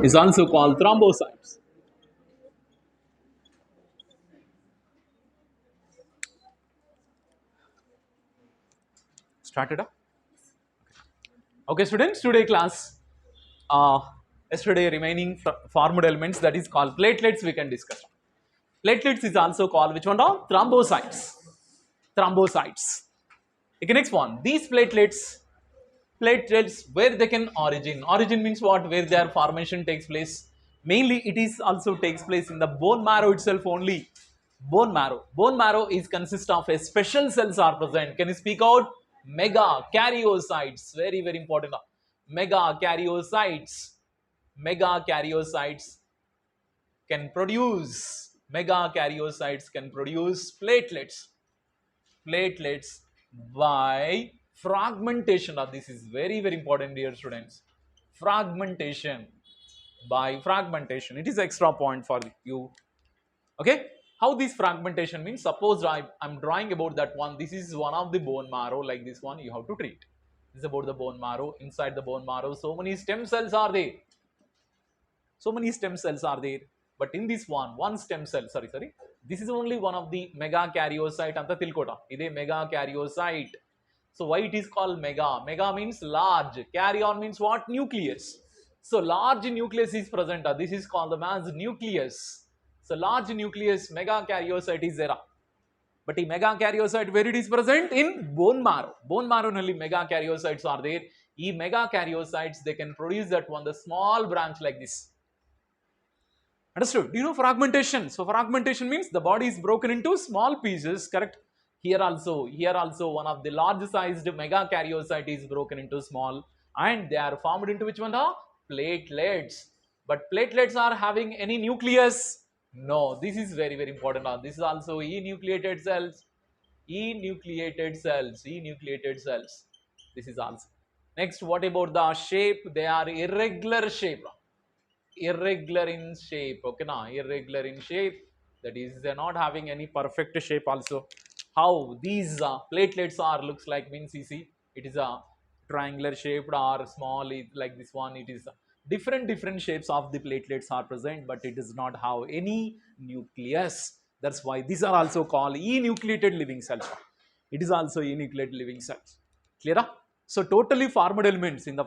is also called thrombocytes. Started up. Okay, students, today class, uh, yesterday remaining formed elements that is called platelets we can discuss. Platelets is also called which one? Thrombocytes. Thrombocytes. Okay, next one. These platelets where they can origin means what, where their formation takes place. Mainly it is also takes place in the bone marrow itself only. Bone marrow is consist of a special cells are present. Can you speak out? Megakaryocytes, very important. Megakaryocytes can produce, megakaryocytes can produce platelets by fragmentation. This is very important, dear students. Fragmentation, by fragmentation, it is extra point for you. Okay, how this fragmentation means? Suppose I'm drawing about that one. This is one of the bone marrow, like this one you have to treat. This is about the bone marrow. Inside the bone marrow, so many stem cells are there. But in this one stem cell, sorry, this is only one of the megakaryocyte anta tilkota. Ide megakaryocyte. So why it is called mega means large, karyon means what? Nucleus. So large nucleus is present. This is called the as nucleus. So large nucleus megakaryocyte is there. But the megakaryocyte, where it is present? In bone marrow nalli megakaryocytes are there. E megakaryocytes, they can produce that one, the small branch like this. Understood? Do you know fragmentation? So fragmentation means the body is broken into small pieces, correct? Here also one of the large sized megakaryocyte is broken into small, and they are formed into which one? The platelets. But platelets are having any nucleus? No. This is very important. This is also enucleated cells. Enucleated cells. This is also. Next, what about the shape? They are irregular shape. Irregular in shape. Okay, na, irregular in shape, that is they're not having any perfect shape also. How these platelets are looks like means, you see, it is a triangular shaped or small, like this one. It is different shapes of the platelets are present, but it does not have any nucleus. That's why these are also called enucleated living cells. It is also enucleated living cells. Clear? So totally formed elements in the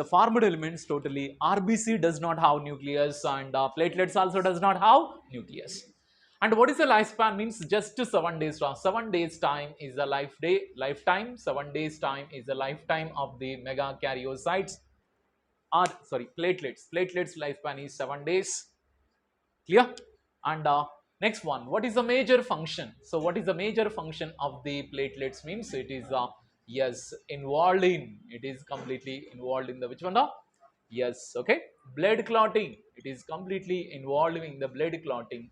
formed elements, totally RBC does not have nucleus, and platelets also does not have nucleus. And what is the lifespan? Means just 7 days. 7 days time is a lifetime. 7 days time is a lifetime of the megakaryocytes. Or sorry, platelets. Platelets lifespan is 7 days. Clear? And next one, what is the major function? So what is the major function of the platelets? Means it is yes, involved in, it is completely involved in the which one? Yes, okay, blood clotting. It is completely involved in the blood clotting.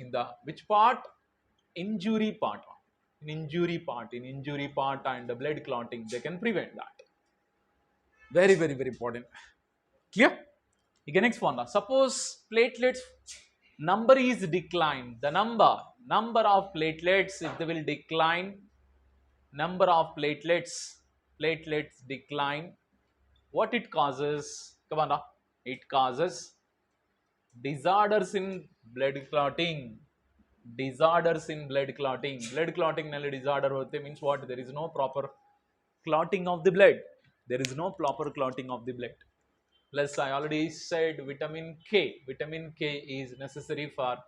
In the which part? Injury part. In injury part and the blood clotting, they can prevent that. Very important. Clear? Okay, next one. Suppose platelets number is declined. The number of platelets, if they will decline, number of platelets decline. What it causes? Come on, it causes disorders in blood clotting. Disorders in blood clotting. Blood clotting nalli disorder hote means what? There is no proper clotting of the blood. There is no proper clotting of the blood. Plus, I already said vitamin K. Vitamin K is necessary for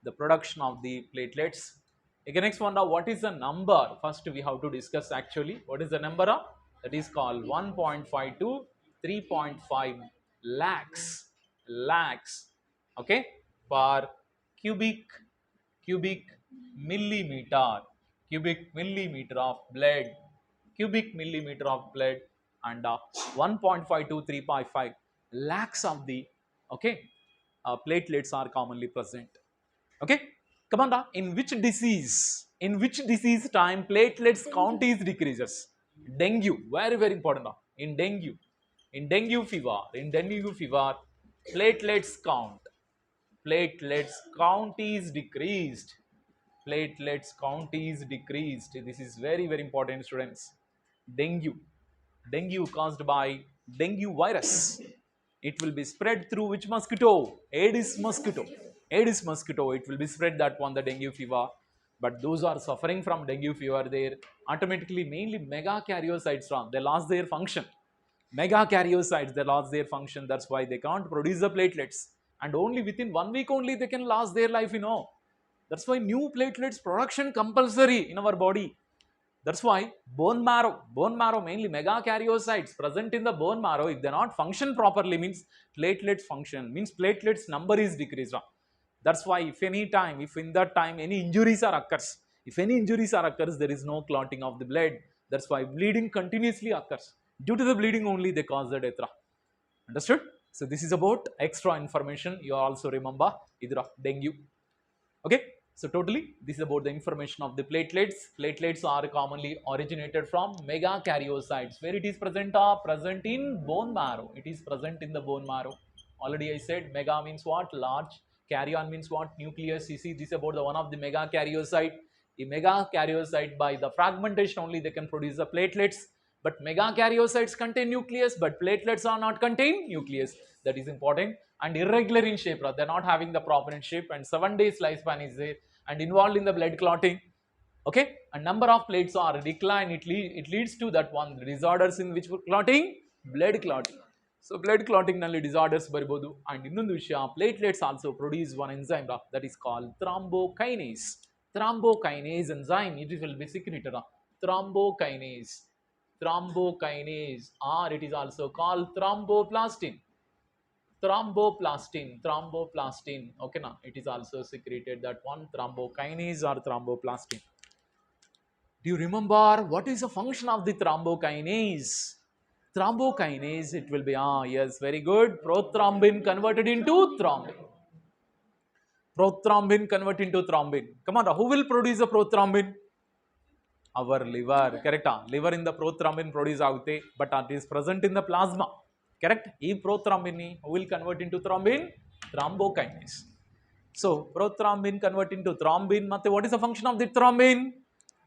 the production of the platelets. Okay, next one, now what is the number? First, we have to discuss actually what is the number of, that is called 1.5 to 3.5 lakhs. Okay, per cubic cubic millimeter cubic millimeter of blood, and 1.5 to 3.5 lakhs of the, okay, platelets are commonly present. Okay, come on, in which disease time platelets count is decreases? Dengue, very important. In dengue fever platelets count is decreased. This is very important, students. Dengue. Dengue caused by dengue virus. It will be spread through which mosquito? Aedes mosquito. Aedes mosquito. It will be spread that one, the dengue fever. But those are suffering from dengue fever, they automatically mainly megakaryocytes from they lost their function. Megakaryocytes, they lost their function. That's why they can't produce the platelets. And only within 1 week only they can lose their life, you know. That's why new platelets production compulsory in our body. That's why bone marrow mainly megakaryocytes present in the bone marrow. If they not function properly, means platelets function, means platelets number is decreased. That's why if in that time any injuries are occurs, there is no clotting of the blood. That's why bleeding continuously occurs. Due to the bleeding only they cause the death. Understood? So this is about extra information. You also remember idra dengue. Okay. So totally, this is about the information of the platelets. Platelets are commonly originated from megakaryocytes. Where it is present? Present in bone marrow. It is present in the bone marrow. Already I said mega means what? Large. Karyon means what? Nucleus. You see, this is about the one of the megakaryocyte. The megakaryocyte, by the fragmentation only they can produce the platelets. But megakaryocytes contain nucleus, but platelets are not contain nucleus. That is important. And irregular in shape, they're not having the proper in shape, and 7 days lifespan is there, and involved in the blood clotting. Okay, a number of plates are decline. It leads to that one disorders in which clotting, blood clotting. So blood clotting nalli disorders baribodu. And innondu vishaya, platelets also produce one enzyme that is called thrombokinase. Thrombokinase enzyme, it will be secreted. Thrombokinase, or it is also called thromboplastin. Thromboplastin, okay now, it is also secreted, that one thrombokinase or thromboplastin. Do you remember what is the function of the thrombokinase? Thrombokinase, it will be, yes, very good, prothrombin converted into thrombin. Prothrombin converted into thrombin. Come on, who will produce the prothrombin? Our liver, correct? Liver in the prothrombin produce agute, but it is present in the plasma. Correct? E prothrombin will convert into thrombin, thrombokinase. So prothrombin convert into thrombin. What is the function of the thrombin?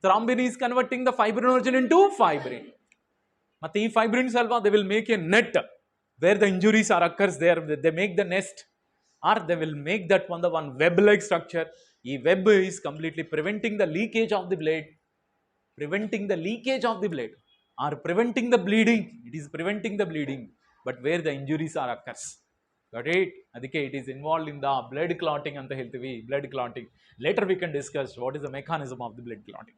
Thrombin is converting the fibrinogen into fibrin. Mate fibrin salva, they will make a net where the injuries are occurs there. They make the nest, or they will make that one the one web-like structure. E web is completely preventing the leakage of the blood. Preventing the leakage of the blood, or preventing the bleeding. It is preventing the bleeding, but where the injuries are occurs. Got it? Adike, it is involved in the blood clotting and the healthy blood clotting. Later we can discuss what is the mechanism of the blood clotting.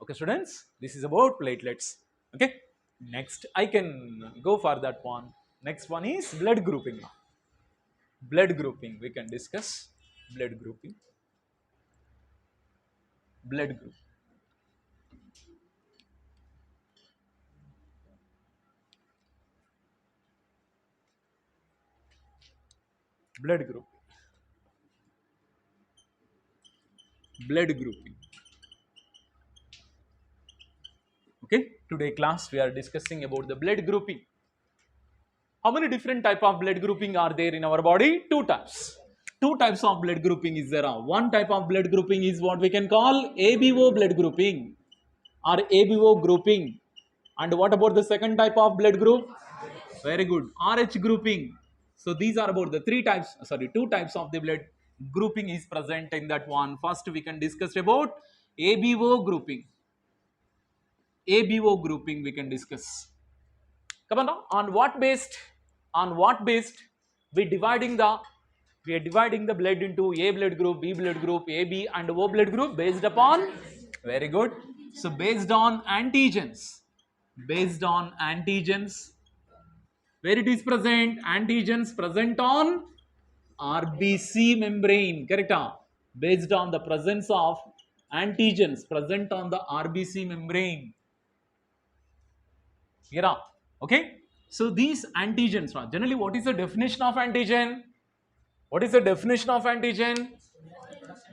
Okay, students, this is about platelets. Okay, next I can go for that one. Next one is blood grouping. Blood grouping, we can discuss blood grouping. Blood group. Blood group. Blood grouping. Okay, today class we are discussing about the blood grouping. How many different type of blood grouping are there in our body? Two types. Two types of blood grouping is there. One type of blood grouping is what we can call ABO blood grouping or ABO grouping. And what about the second type of blood group? Very good, RH grouping. So these are about the two types of the blood grouping is present in that one. First we can discuss about ABO grouping. ABO grouping we can discuss. Come on now, on what based? We are dividing the blood into A blood group, B blood group, AB and O blood group based upon, very good. So based on antigens, where it is present, antigens present on RBC membrane, correct? Based on the presence of antigens present on the RBC membrane. Here, okay? So these antigens, generally what is the definition of antigen? What is the definition of antigen?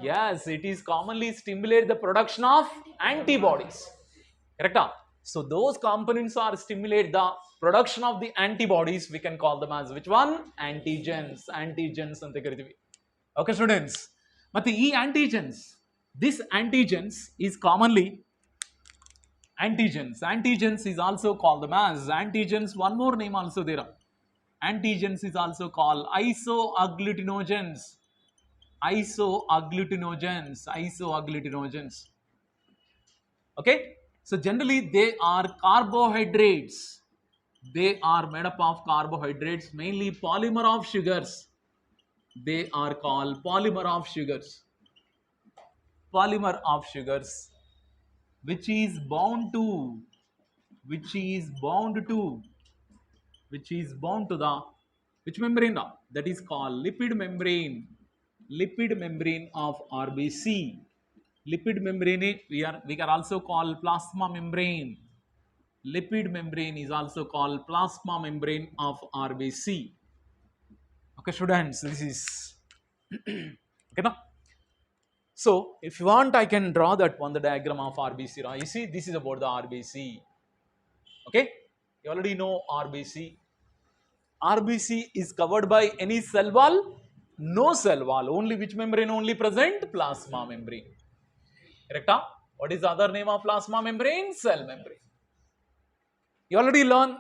Yes, it is commonly stimulate the production of antibodies. Correct? So those components are stimulate the production of the antibodies. We can call them as which one? Antigens. Antigens ante karitive. Okay, students. But the antigens, this antigens is commonly Antigens. Antigens is also called them as antigens. One more name also there. Antigens is also called isoagglutinogens. Isoagglutinogens. Isoagglutinogens. Okay. So generally they are carbohydrates. They are made up of carbohydrates, mainly polymer of sugars. They are called polymer of sugars. Polymer of sugars, which is bound to, which is bound to, which is bound to the, which membrane? That is called lipid membrane. Lipid membrane of RBC. Lipid membrane we can also call plasma membrane. Lipid membrane is also called plasma membrane of RBC. Okay, students, this is okay now. So, if you want, I can draw that one, the diagram of RBC. You see, this is about the RBC. Okay, you already know RBC. RBC is covered by any cell wall? No cell wall. Only which membrane only present? Plasma membrane. Correct? What is the other name of plasma membrane? Cell membrane. You already learned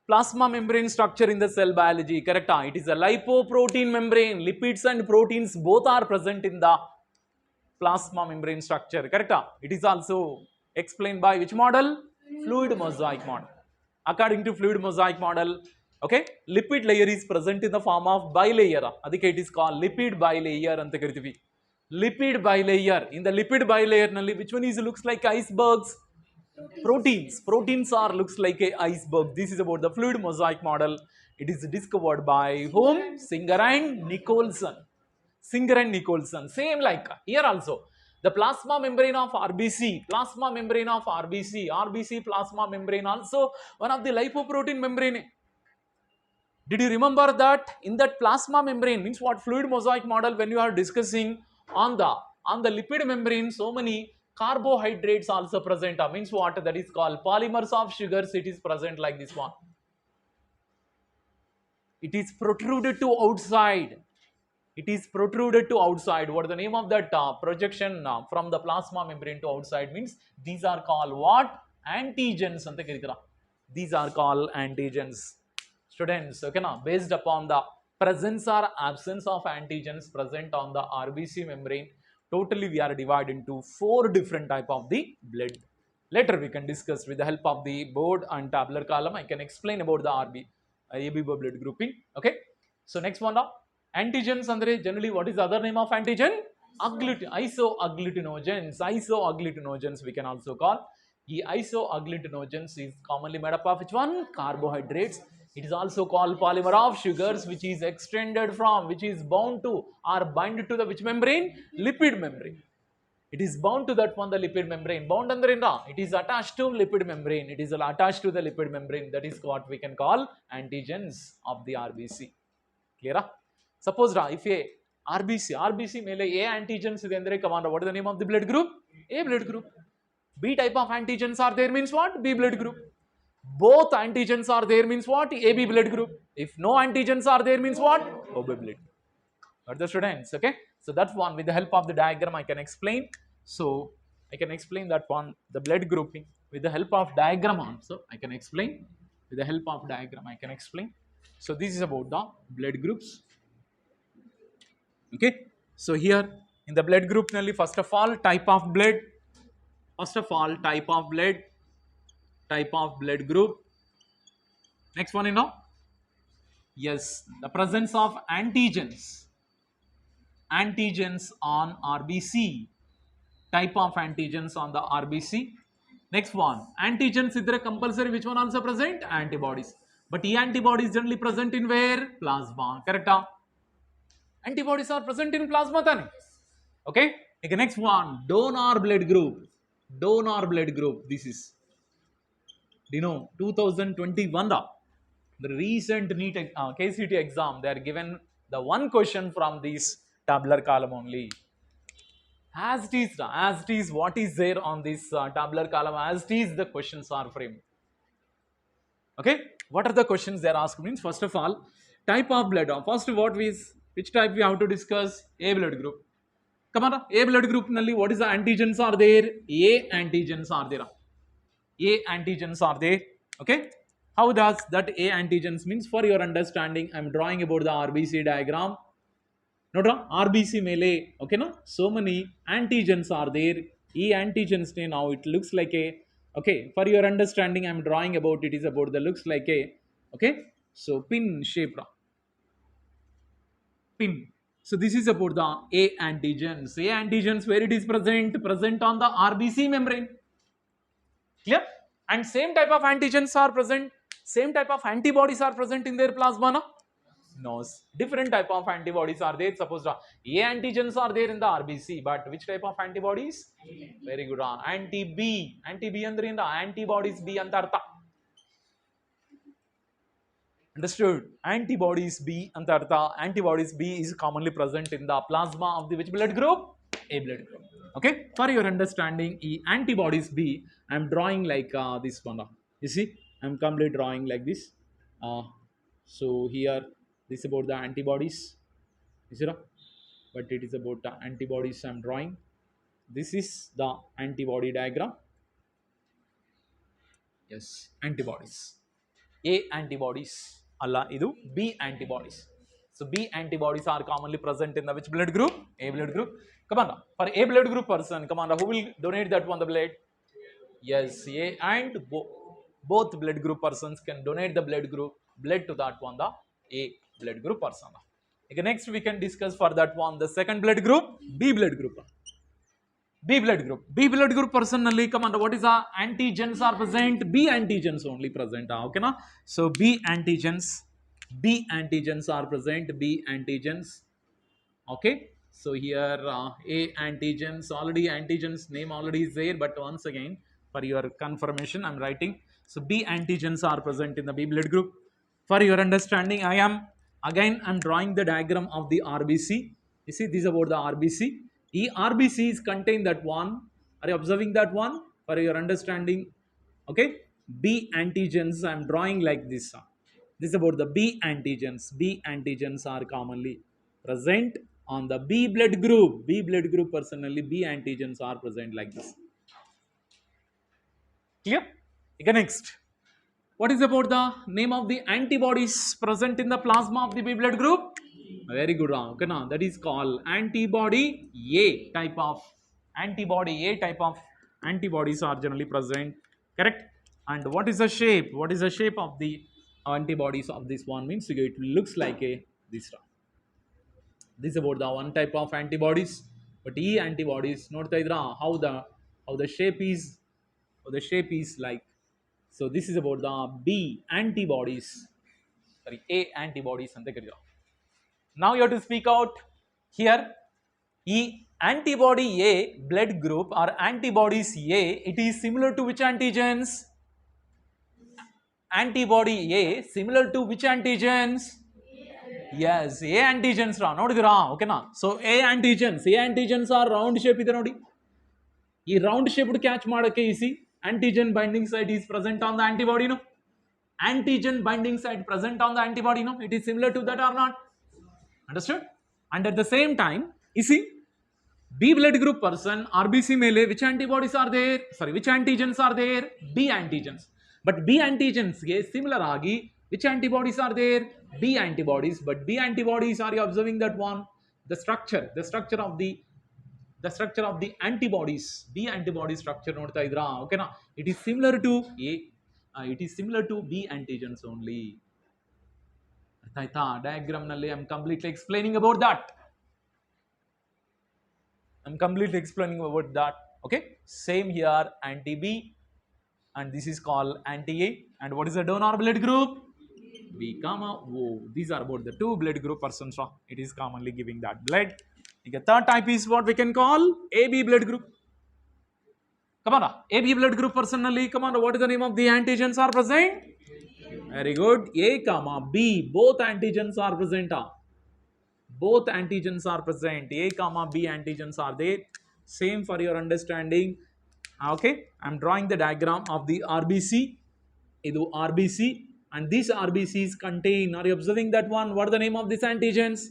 plasma membrane structure in the cell biology. Correct? It is a lipoprotein membrane. Lipids and proteins both are present in the plasma membrane structure. Correct? It is also explained by which model? Fluid mosaic model. According to fluid mosaic model, okay, lipid layer is present in the form of bilayer. Adike it is called lipid bilayer anta karitivi. Lipid bilayer. In the lipid bilayer nalli which one is looks like icebergs? Proteins. Proteins are looks like a iceberg. This is about the fluid mosaic model. It is discovered by whom? Singer and Nicholson. Singer and Nicholson. Same like here also. The plasma membrane of RBC, plasma membrane of RBC, RBC plasma membrane also one of the lipoprotein membrane. Did you remember that in that plasma membrane means what? Fluid mosaic model, when you are discussing on the lipid membrane, so many carbohydrates also present. Means what? That is called polymers of sugars. It is present like this one. It is protruded to outside. It is protruded to outside. What is the name of that projection from the plasma membrane to outside means these are called what? Antigens. These are called antigens. Students, okay, now based upon the presence or absence of antigens present on the RBC membrane, totally we are divided into 4 different type of the blood. Later we can discuss with the help of the board and tabular column. I can explain about the AB blood grouping. Okay, so next one now. Antigens andre generally what is the other name of antigen? Isoagglutinogens. Isoagglutinogens we can also call. The isoagglutinogens is commonly made up of which one? Carbohydrates. It is also called polymer of sugars, which is extended from, which is bound to or bind to the which membrane? Lipid membrane. It is bound to that one, the lipid membrane. Bound andre it is attached to lipid membrane. It is attached to the lipid membrane. That is what we can call antigens of the RBC. Clear? Suppose if a RBC mele A antigens is andre, come on, what is the name of the blood group? A blood group. B type of antigens are there means what? B blood group. Both antigens are there means what? AB blood group. If no antigens are there means what? OB blood group. Got the students? Okay. So that's one. With the help of the diagram I can explain. So I can explain that one, the blood grouping. With the help of diagram also I can explain. With the help of diagram I can explain. So this is about the blood groups. Okay. So here in the blood group, first of all type of blood. First of all type of blood. Type of blood group. Next one, yes, the presence of antigens. Antigens on RBC. Type of antigens on the RBC. Next one, antigens idre compulsory, which one also present? Antibodies. But E antibodies generally present in where? Plasma. Correct? Antibodies are present in plasma thane. Okay? Okay, next one, donor blood group. Donor blood group. This is 2021 the recent NEET KCT exam, they are given the one question from this tabular column only. As it is what is there on this tabular column, as it is the questions are framed. Okay, what are the questions they are asked means? First of all, type of blood. First, which type we have to discuss? A blood group. Come on, A blood group nalli what is the antigens are there? A antigens are there. A antigens are there. Okay. How does that A antigens means? For your understanding, I am drawing about the RBC diagram. Note RBC mele. Okay, no? So many antigens are there. E antigens now it looks like a. Okay, for your understanding, I am drawing about it is about the looks like a. Okay, so pin shape. Pin. So this is about the A antigens. A antigens where it is present on the RBC membrane. Clear? And same type of antigens are present, same type of antibodies are present in their plasma, no? No, different type of antibodies are there. Suppose A antigens are there in the RBC, but which type of antibodies? Very good. Anti-B. Anti-B andre in the antibodies B antartha. Understood? Antibodies B antartha. Antibodies B is commonly present in the plasma of the which blood group? A blood group. Okay, for your understanding, antibodies B, I am drawing like this one. You see, I am completely drawing like this. So here, this is about the antibodies. You see, but it is about the antibodies I am drawing. This is the antibody diagram. Yes, antibodies. A antibodies. Allah idu B antibodies. So B antibodies are commonly present in the which blood group? A blood group. Come on, for A blood group person, come on, who will donate that one the blood? Yes, A and both blood group persons can donate the blood to that one, the A blood group person. Okay, next we can discuss for that one the second blood group, B blood group. B blood group. B blood group personally, come on, what is the antigens are present? B antigens only present. Okay, na? So B antigens are present. B antigens. Okay. So here A antigens, already antigens name already is there, but once again for your confirmation I am writing. So B antigens are present in the B blood group. For your understanding, I am drawing the diagram of the RBC. You see, this is about the RBC. RBC is contain that one. Are you observing that one? For your understanding, okay. B antigens I am drawing like this. This is about the B antigens. B antigens are commonly present on the B blood group. B blood group personally, B antigens are present like this. Clear? Okay, next. What is about the name of the antibodies present in the plasma of the B blood group? Very good, okay, now that is called antibody A type of antibody. A type of antibodies are generally present, correct? And what is the shape? What is the shape of the antibodies of this one? Means it looks like a this one. This is about the one type of antibodies, but E antibodies note how the shape is, like. So this is about the B antibodies. Sorry, A antibodies. Now you have to speak out here. E antibody A blood group or antibodies A, it is similar to which antigens? Antibody A similar to which antigens? Yes, A antigens ra nodidira, okay na. So A antigens are round shape ide nodi. Ee round shaped catch madake easy. Antigen binding site is present on the antibody, no? Antigen binding site present on the antibody, no? It is similar to that or not? Understood? And at the same time, you see, B blood group person, RBC mele, which antibodies are there? Sorry, which antigens are there? B antigens. But B antigens, similar agi, which antibodies are there? B antibodies. But B antibodies, are you observing that one? The structure of the antibodies, B antibody structure nodta idra, okay na? It is similar to B antigens only. Diagram nalli I am completely explaining about that. Okay, same here, anti-B, and this is called anti-A. And what is the donor blood group? B comma O. These are about the two blood group persons. It is commonly giving that blood. The third type is what we can call AB blood group. Come on, AB blood group personally. Come on, what is the name of the antigens are present? Very good. A comma B, both antigens are present. Both antigens are present. A comma B antigens are there. Same for your understanding. Okay, I am drawing the diagram of the RBC. Idu RBC, and these RBCs contain. Are you observing that one? What are the name of these antigens?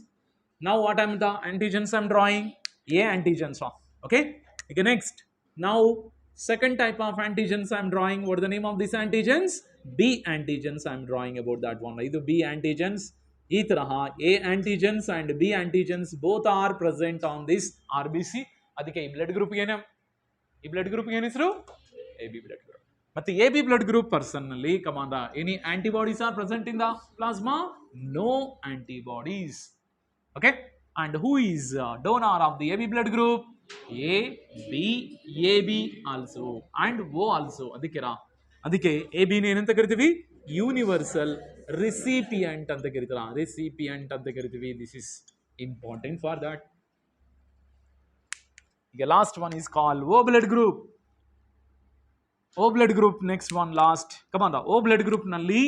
Now what am the antigens I am drawing? A antigens. Okay. Okay. Next. Now Second type of antigens I'm drawing. What is the name of these antigens? B antigens I'm drawing about that one. Either B antigens, ee taraha A antigens and B antigens both are present on this RBC. ಅದಕ್ಕೆ ಈ blood group ಏನು? ಈ blood group ಏನು ಹೆಸರು? AB blood group. But the AB blood group personally, Commander, any antibodies are present in the plasma? No antibodies. Okay? And who is donor of the AB blood group? A, B, AB also and O also. ಅದಕ್ಕೆ AB ನ ಏನಂತ ಕರಿತೀವಿ? Universal recipient ಅಂತ ಕರಿತಾರ. Recipient ಅಂತ ಕರಿತೀವಿ. This is important for that. The last one is called O blood group. O blood group, next one, last. Come on, the O blood group nalli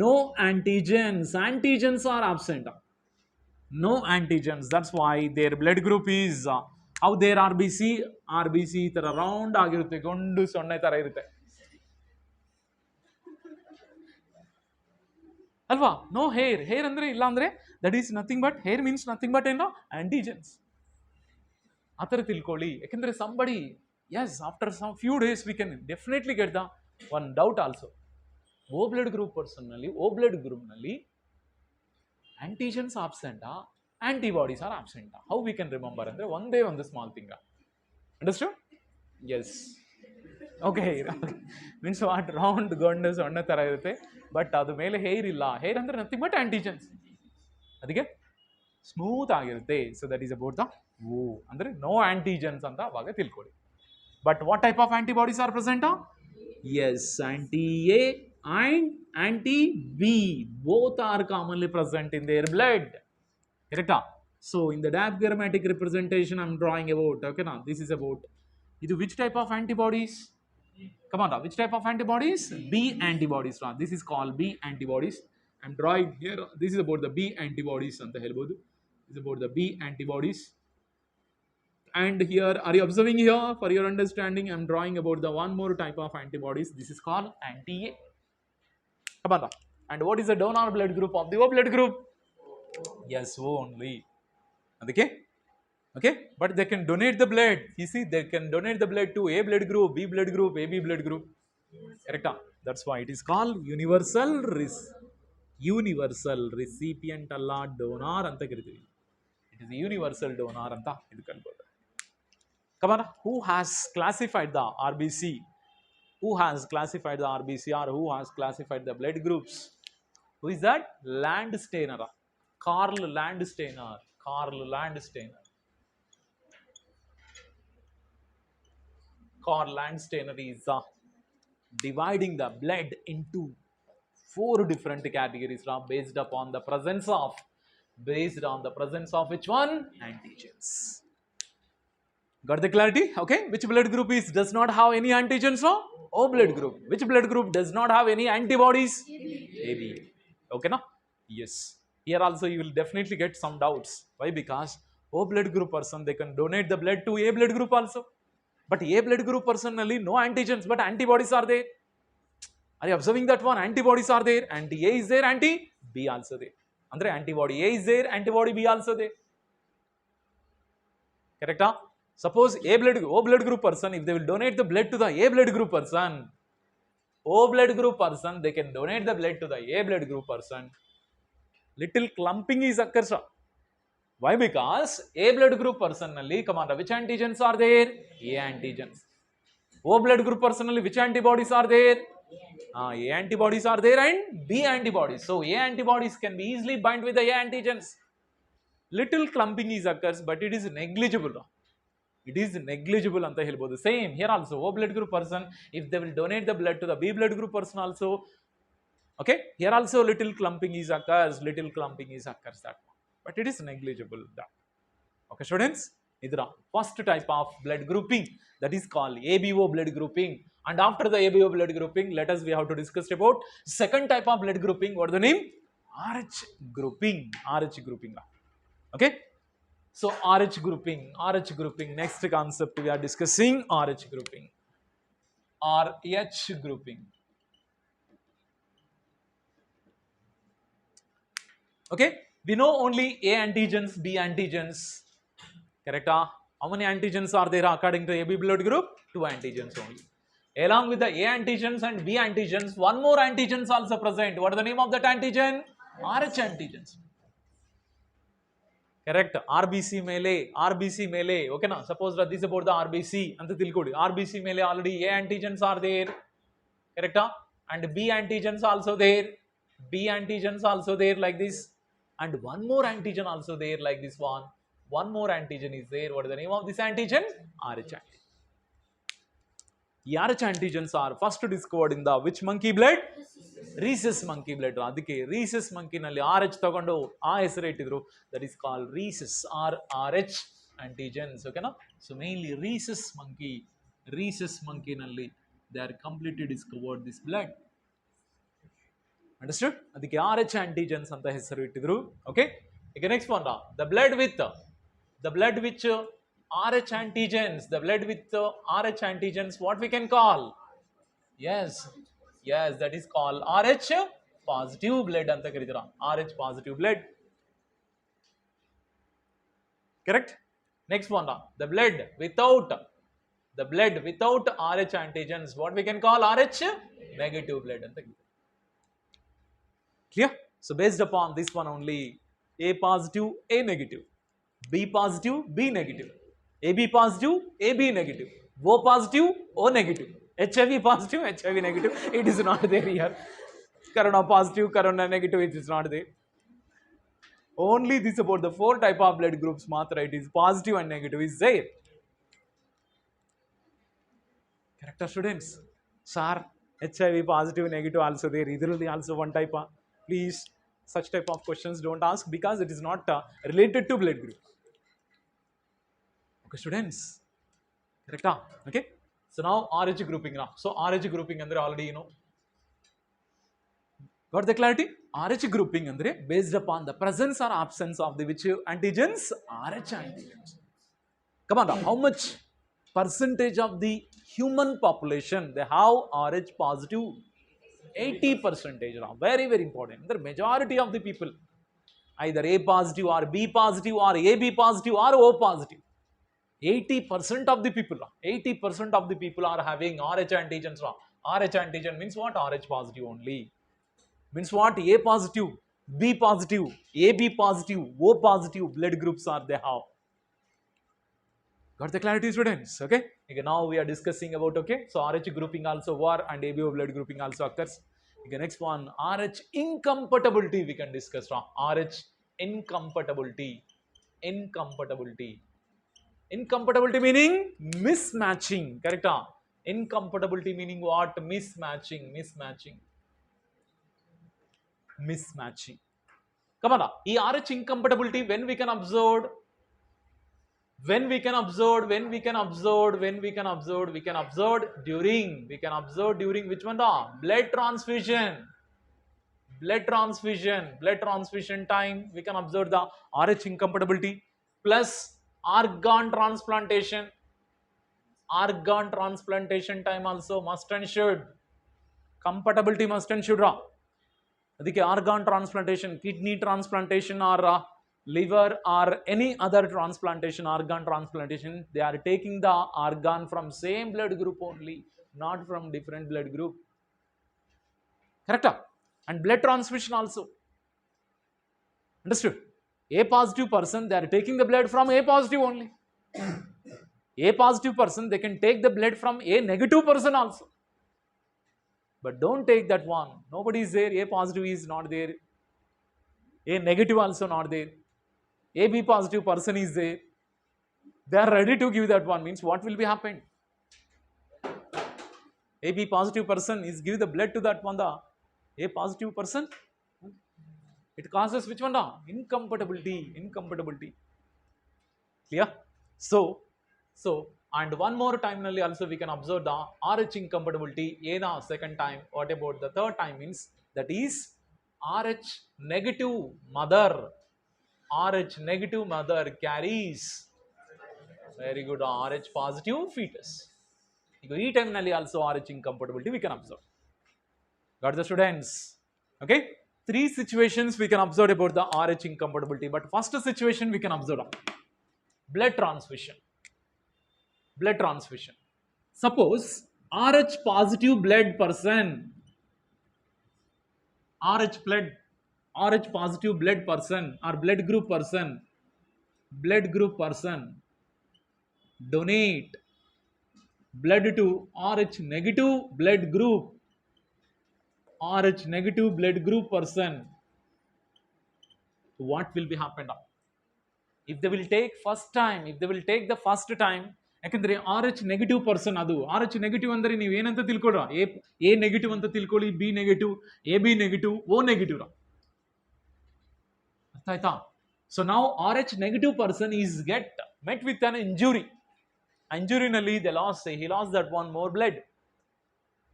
no antigens. Antigens are absent. No antigens. That's why their blood group is how their RBC tara round ಆಗಿರುತ್ತೆ, ಗೊಂಡು ಸೊನ್ನೆ ತರ ಇರುತ್ತೆ ಅಲ್ವಾ? No hair. Hair ಅಂದ್ರೆ ಇಲ್ಲ ಅಂದ್ರೆ that is nothing but hair means nothing but ಏನೋ antigens. ಆ ಥರ ತಿಳ್ಕೊಳ್ಳಿ. ಯಾಕೆಂದ್ರೆ somebody, yes, after some few days we can definitely get the one doubt also. O blood group person ನಲ್ಲಿ, O blood group ನಲ್ಲಿ antigens absent, antibodies are absent. How we can remember ಅಂದ್ರೆ ಒಂದೇ ಒಂದು small thing. Understood? Yes. Okay. Means what? Round ಗೊಂಡು ಸೊನ್ನೆ ತರ ಇರುತ್ತೆ, but ಅದು ಮೇಲೆ ಹೇರ್ ಇಲ್ಲ. ಹೇರ್ ಅಂದ್ರೆ ನಥಿಂಗ್ ಬಟ್ ಆಂಟಿಜನ್ಸ್. ಅದಕ್ಕೆ ಸ್ಮೂತ್ ಆಗಿರುತ್ತೆ. So that is about the O ಅಂದ್ರೆ ನೋ ಆಂಟಿಜನ್ಸ್ ಅಂತ ಅವಾಗ ತಿಳ್ಕೊಳ್ಳಿ. But what type of antibodies are present? Yes, anti-A and anti-B both are commonly present in their blood. Correct? So in the diagrammatic representation I'm drawing about, okay now, this is about which type of antibodies? Come on now, which type of antibodies? B antibodies. This is called B antibodies. I'm drawing here. This is about the B antibodies anta helbodu. This is about the B antibodies. And here, are you observing here? For your understanding, I'm drawing about the one more type of antibodies. This is called anti-A. Come on now. And what is the donor blood group of the O blood group? Yes, O only. Okay, but they can donate the blood. You see, they can donate the blood to A blood group, B blood group, AB blood group. Correct? That's why it is called universal recipient alla donor anta kariತೀವಿ. It is a universal donor anta idu kalbodu. Come on, who has classified the RBC? Who has classified the RBC or who has classified the blood groups? Who is that? Landsteiner. Carl Landsteiner. Carl Landsteiner is dividing the blood into 4 different categories based on the presence of which one? Antigens. Got the clarity? Okay. Which blood group does not have any antigens? No? O blood group. Which blood group does not have any antibodies? AB. Okay, no? Yes. Here also you will definitely get some doubts. Why? Because O blood group person, they can donate the blood to A blood group also. But A blood group personally, no antigens, but antibodies are there. Are you observing that one? Antibodies are there. Anti-A is there, anti-B also there. Andre antibody A is there, antibody B also there. Correct? Suppose O blood group person, if they will donate the blood to the A blood group person, O blood group person, they can donate the blood to the A blood group person. Little clumping is occurs. Why? Because A blood group personally, come on, which antigens are there? A antigens. O blood group personally, which antibodies are there? A antibodies are there and B antibodies. So A antibodies can be easily bind with the A antigens. Little clumping is occurs, but it is negligible. It is negligible anta helbodu. Same here also, O blood group person, if they will donate the blood to the B blood group person also, okay, here also little clumping is occurs, that, but it is negligible. That. Okay, students, idra first type of blood grouping, that is called ABO blood grouping. And after the ABO blood grouping, we have to discuss about second type of blood grouping. What is the name? RH grouping. Okay. So RH grouping, next concept we are discussing RH grouping. Okay, we know only A antigens, B antigens. Correct? How many antigens are there according to AB blood group? 2 antigens only. Along with the A antigens and B antigens, one more antigens also present. What is the name of that antigen? RH antigens. Correct. RBC mele. Okay na? Suppose that this is about the RBC. Anta tilkodi. RBC mele already A antigens are there. Correct? And B antigens also there. B antigens also there like this. And one more antigen also there like this one. One more antigen is there. What is the name of this antigen? RH antigen. RH antigens are first discovered in the which monkey blood? Rhesus monkey blood. Adike Rhesus monkey nalli RH tagondo aa hesare ittidru. That is called Rhesus or RH antigens. Okay na? So mainly Rhesus monkey nalli they are completely discovered this blood. Understood? Adike RH antigens anta hesaru ittidru. Okay? Again next one the blood which RH antigens, the blood with RH antigens, what we can call? Yes, that is called RH positive blood anta karitara. RH positive blood. Correct? Next one the blood without RH antigens, what we can call? RH negative blood anta karitara. Clear? So based upon this one only, A positive, A negative, B positive, B negative, AB positive, AB negative, O positive, O negative, HIV positive, HIV negative. It is not there here. Corona positive, Corona negative, it is not there. Only this about the 4 type of blood groups matra, it is positive and negative is there. Correct, students? Sir, HIV positive, negative also there. Either also one type. Please, such type of questions don't ask because it is not related to blood group. Okay, students? Correct? Okay. So now RH grouping now. So RH grouping andre already you know. Got the clarity? RH grouping andre based upon the presence or absence of the which antigens? RH antigens. Come on now, how much percentage of the human population they have RH positive? 80% now. Very, very important. The majority of the people either A positive or B positive or AB positive or O positive. 80% of the people, 80% of the people are having RH antigens. RH antigen means what? RH positive only. Means what? A positive, B positive, AB positive, O positive blood groups are they have. Got the clarity, students? Okay. Okay, now we are discussing about, okay, so RH grouping also war and ABO blood grouping also occurs. Okay, next one, RH incompatibility we can discuss. RH incompatibility. Incompatibility meaning mismatching. Correct? Incompatibility meaning what? Mismatching. Come on. This RH incompatibility when we can observe? When we can observe during which one? Blood transfusion time we can observe the RH incompatibility plus organ transplantation time also must and should. Compatibility must and should. Adike organ transplantation, kidney transplantation or liver or any other transplantation, organ transplantation, they are taking the organ from same blood group only, not from different blood group. Correct? And blood transfusion also. Understood? A positive person, they are taking the blood from A positive only. A positive person, they can take the blood from A negative person also. But don't take that one. Nobody is there. A positive is not there. A negative also not there. AB positive person is there. They are ready to give that one. Means what will be happened? AB positive person is give the blood to that one. The A positive person. It causes which one? Incompatibility. Clear? So and one more time also we can observe the RH incompatibility. Second time. What about the third time? Means that is RH negative mother. RH negative mother carries very good RH positive fetus. Each time also RH incompatibility we can observe. Got the students? Okay. 3 situations we can observe about the RH incompatibility. But first situation we can observe blood transfusion. Suppose RH positive blood person, RH blood, RH positive blood person or blood group person donate blood to RH negative blood group, RH negative blood group person. What will be happen now? If they will take first time, if they will take the first time, ಯಾಕಂದ್ರೆ R H negative person ಅದು. R H negative ಅಂದ್ರೆ ನೀವು ಏನಂತ ತಿಳ್ಕೊಳ್ರ, A negative ಅಂತ ತಿಳ್ಕೊಳ್ಳಿ, B negative, A B negative, O negative. ಅರ್ಥ ಆಯ್ತಾ? ಸೊ ನಾವು R H negative person is get met with an injury. ಇಂಜುರಿನಲ್ಲಿ they loss, he loss that one more blood.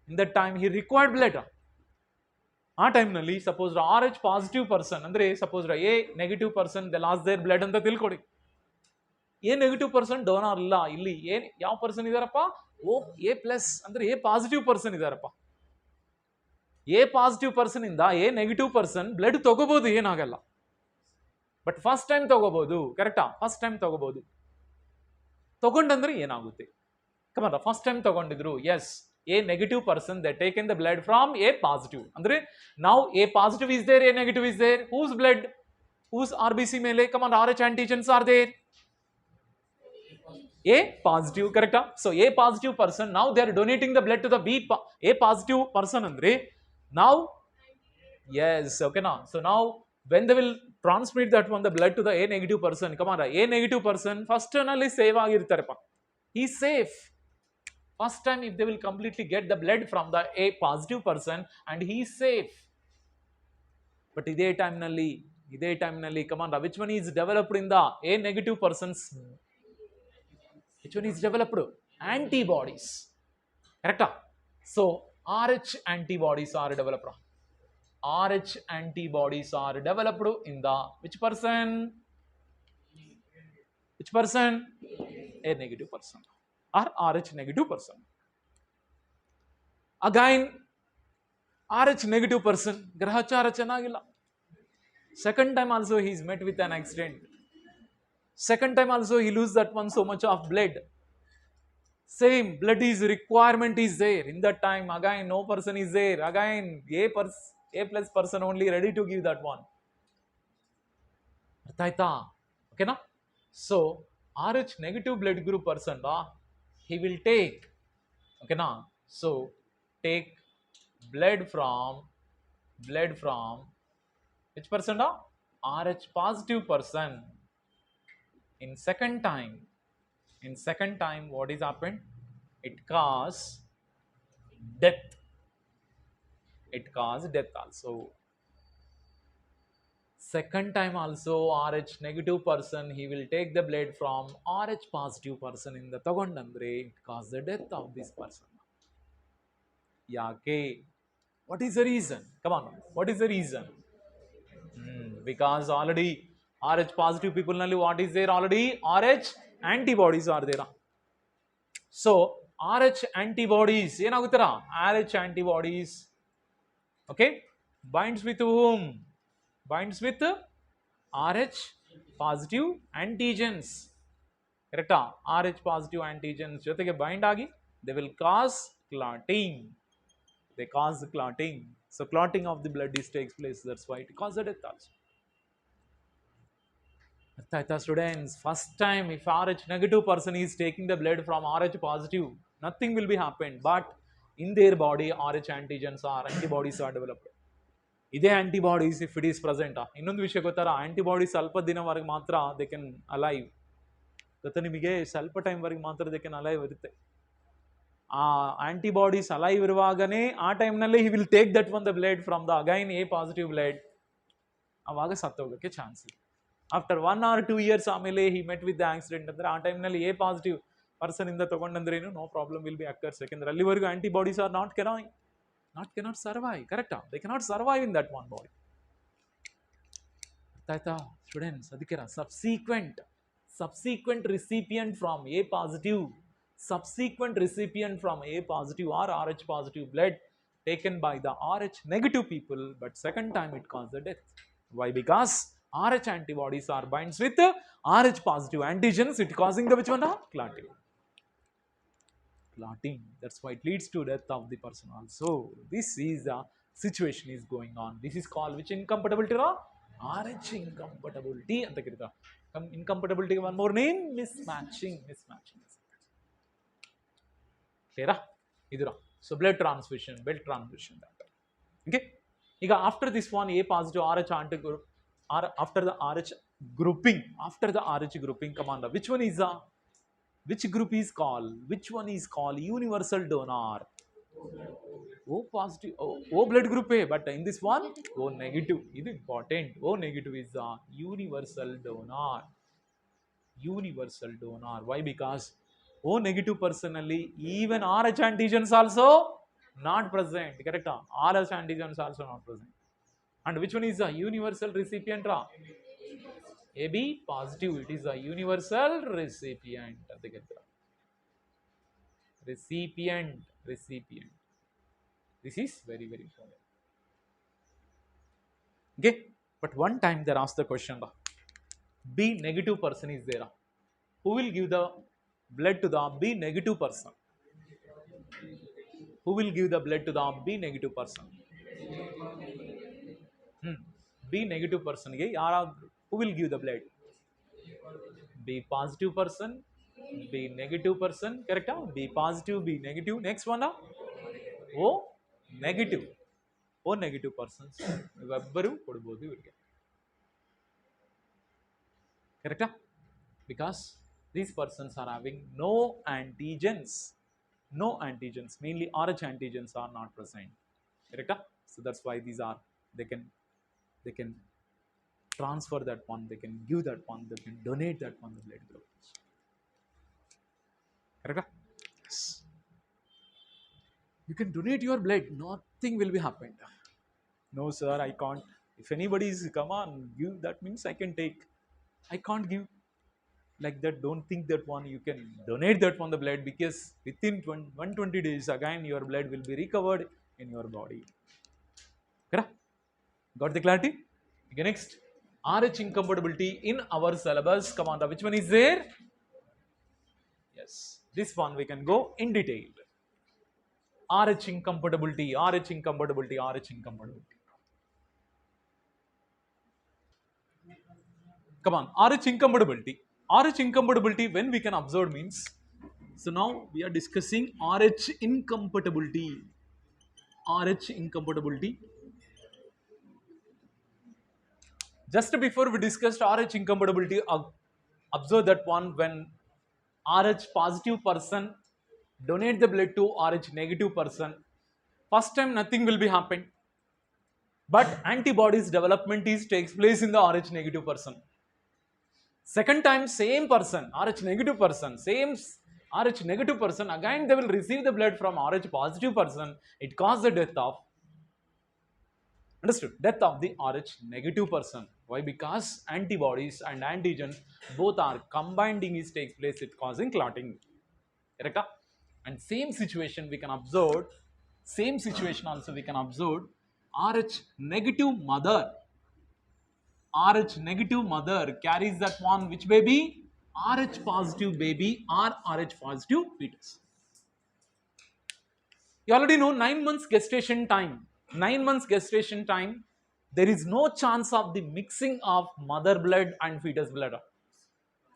In that time he required blood. ಆ ಟೈಮ್ನಲ್ಲಿ suppose R H positive person ಅಂದ್ರೆ suppose A negative person they loss there blood ಅಂತ ತಿಳ್ಕೊಡಿ. A negative person donor ಇಲ್ಲ, ಇಲ್ಲಿ ಏನ್ ಯಾವ person ಇದಾರಪ್ಪ, ಓ ಎ ಪ್ಲಸ್ ಅಂದ್ರೆ ಎ ಪಾಸಿಟಿವ್ ಪರ್ಸನ್ ಇದಾರಪ್ಪ. ಎ ಪಾಸಿಟಿವ್ ಪರ್ಸನ್ ಇಂದ ಎ ನೆಗೆಟಿವ್ ಪರ್ಸನ್ ಬ್ಲಡ್ ತಗೋಬಹುದು, ಏನಾಗಲ್ಲ. ಬಟ್ ಫಸ್ಟ್ ಟೈಮ್ ತಗೋಬಹುದು, ಕರೆಕ್ಟಾ? ಫಸ್ಟ್ ಟೈಮ್ ತಗೋಬಹುದು. ತಗೊಂಡಂದ್ರೆ ಏನಾಗುತ್ತೆ? ಕಮರ ಫಸ್ಟ್ ಟೈಮ್ ತಗೊಂಡಿದ್ರು, yes, A negative person they taken the blood from A positive. ಅಂದ್ರೆ ನಾವು A positive is there, A negative is there, whose blood, whose R B C ಮೇಲೆ common R H antigens are there, A positive, correct? So A positive person, now they are donating the blood to the A positive person andre now, yes, okay now. So now when they will transmit that one the blood to the A negative person, come on, A negative person first only save agirtareppa, he is safe. First time if they will completely get the blood from the A positive person and he is safe. But ide time nalli come on, which one is developed in the A negative person's, which one is developed? Antibodies, correct? So RH antibodies are developed. RH antibodies are developed in the which person? Which person? A negative person or RH negative person. Again RH negative person grahachara chanagilla. Second time also he is met with an accident. Second time also he lose that one so much of blood. Same blood is requirement is there. In that time again no person is there. Again A plus person only ready to give that one. Arthaita? Okay na? So RH negative blood group person he will take, okay na? So take blood from which person RH positive person. In second time what is happened? It cause death. It caused death also. Second time also RH negative person he will take the blood from RH positive person in the tagondandre it caused the death of this person. Yake? What is the reason? Come on, what is the reason? Because already RH positive people nalli what is there? Already RH antibodies are there. So RH antibodies ಏನಗುತ್ತೀರಾ? RH antibodies, okay, binds with whom? Binds with RH positive antigens, correct? RH positive antigens ಜೊತೆಗೆ bind ಆಗಿ they will cause clotting. They cause clotting. So clotting of the blood takes place. That's why it causes death also. Students, first time if RH negative person is taking the blood from RH positive, nothing will be happened. But in their body RH antigens or antibodies are developed. Ide antibodies if it is present. ಇನ್ನೊಂದು ವಿಷಯ ಗೊತ್ತಾರ, antibody ಸ್ವಲ್ಪ ದಿನವರೆಗೆ ಮಾತ್ರ they can alive. ಗೊತ್ತಾ ನಿಮಗೆ? ಸ್ವಲ್ಪ time ವರೆಗೆ ಮಾತ್ರ they can alive ಇರುತ್ತೆ. ಆ ಆಂಟಿಬಾಡೀಸ್ ಅಲೈವ್ ಇರುವಾಗನೇ ಆ ಟೈಮ್ನಲ್ಲಿ he will take that one the blood from the again A positive blood. ಅವಾಗ ಸತ್ತೋಗಕ್ಕೆ ಚಾನ್ಸ್ ಇದೆ. ಆಫ್ಟರ್ 1 or 2 years ಆಮೇಲೆ he met with the accident ಅಂದ್ರೆ ಆ ಟೈಮ್ನಲ್ಲಿ A positive ಪರ್ಸನ್ ಇಂದ ತಗೊಂಡಂದ್ರೇನು no problem will be occurs. ಯಾಕಂದ್ರೆ ಅಲ್ಲಿವರೆಗೂ antibodies are cannot survive, correct? They cannot survive in that one body. ಆಯ್ತಾ ಸ್ಟೂಡೆಂಟ್ಸ್? ಅದಕ್ಕೆ subsequent recipient from A positive, or RH positive blood taken by the RH negative people, but second time it caused the death. Why? Because RH antibodies are binds with RH positive antigens, it causing the which one? Clotting. clotting. That's why it leads to death of the person also. This is the situation is going on. This is called which incompatibility? RH incompatibility. Incompatibility, one more name, mismatching. Clear? So blood transfusion. Okay. After this one, A positive RH anti group, after the RH grouping, come on, which one is which group is called? Which one is called universal donor? O positive, O blood group A, but in this one, O negative. This is important. O negative is a universal donor. Why? Because O negative personally, even RH antigens also not present. Correct? RH antigens also not present. And which one is a universal recipient? AB positive. It is a universal recipient. Recipient. This is very important. Okay, but one time they asked the question: B negative person is there. Who will give the blood to the B negative person? Who will give the blood to the B negative person? B negative person. Who will give the blood? B positive person, B negative person. Correct? B positive, B negative. Next one. O negative. O negative persons. Correct? Because these persons are having no antigens. No antigens. Mainly RH antigens are not present. Correct? So that's why these are, they can transfer that one, they can give that one, they can donate that one, the blood group. Correct? Yes. You can donate your blood, nothing will be happened. No sir, I can't. If anybody is, come on, give, that means I can take. I can't give like that. Don't think that one you can donate that one the blood, because within 120 days again your blood will be recovered in your body. Correct? Got the clarity? Okay, next. RH incompatibility in our syllabus. Come on, which one is there? Yes, this one we can go in detail. RH incompatibility. Come on, RH incompatibility. RH incompatibility, when we can observe means, so now we are discussing RH incompatibility. RH incompatibility. Just before we discussed RH incompatibility, observe that one, when RH positive person donate the blood to RH negative person, first time nothing will be happen, but antibodies development takes place in the RH negative person. Second time same person, RH negative person, again they will receive the blood from RH positive person. It causes the death of, understood, death of the RH negative person. Why? Because antibodies and antigens both are combining takes place, it causing clotting. Correct? And same situation we can observe, same situation also we can observe, RH negative mother. RH negative mother carries that one, which baby? RH positive baby or RH positive fetus. You already know 9 months gestation time. 9 months gestation time, there is no chance of the mixing of mother blood and fetus blood,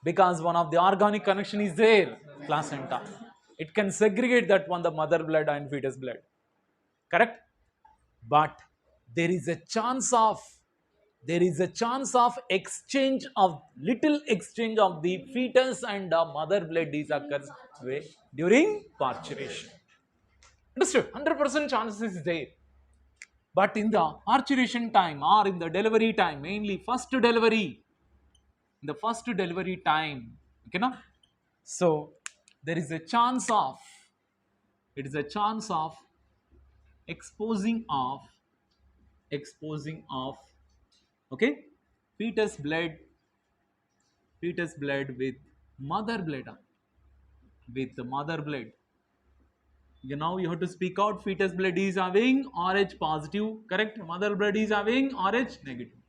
because one of the organic connection is there, placenta. It can segregate that one, the mother blood and fetus blood. Correct? But there is a chance of exchange of little exchange of the fetus and mother blood is occurs during parturition. Understood? 100% chances is there. But in the parturition time or in the delivery time, mainly first delivery, in the first delivery time, okay, no? So there is a chance of, it is a chance of exposing of, okay, fetus blood with mother blood, now you have to speak out. Fetus blood is having RH positive, correct? Mother blood is having RH negative.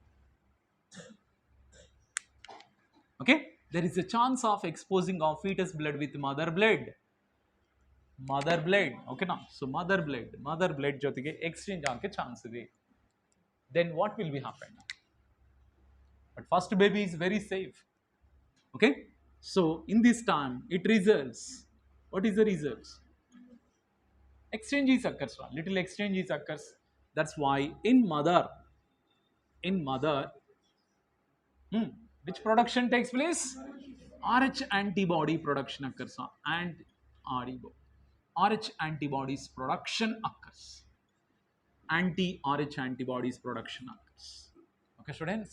Okay, there is a chance of exposing of fetus blood with mother blood. mother blood. Okay now, so mother blood ಜೊತೆಗೆ exchange ಆಗಕ್ಕೆ chance ಇದೆ. Then what will be happen? But first baby is very safe. Okay, so in this time it results. What is the results? Exchange is occurs. Little exchange is occurs. That's why in mother, which production takes place? Rh antibody production occurs. And Rh antibodies production occurs. Anti-Rh antibodies production occurs. Okay, students?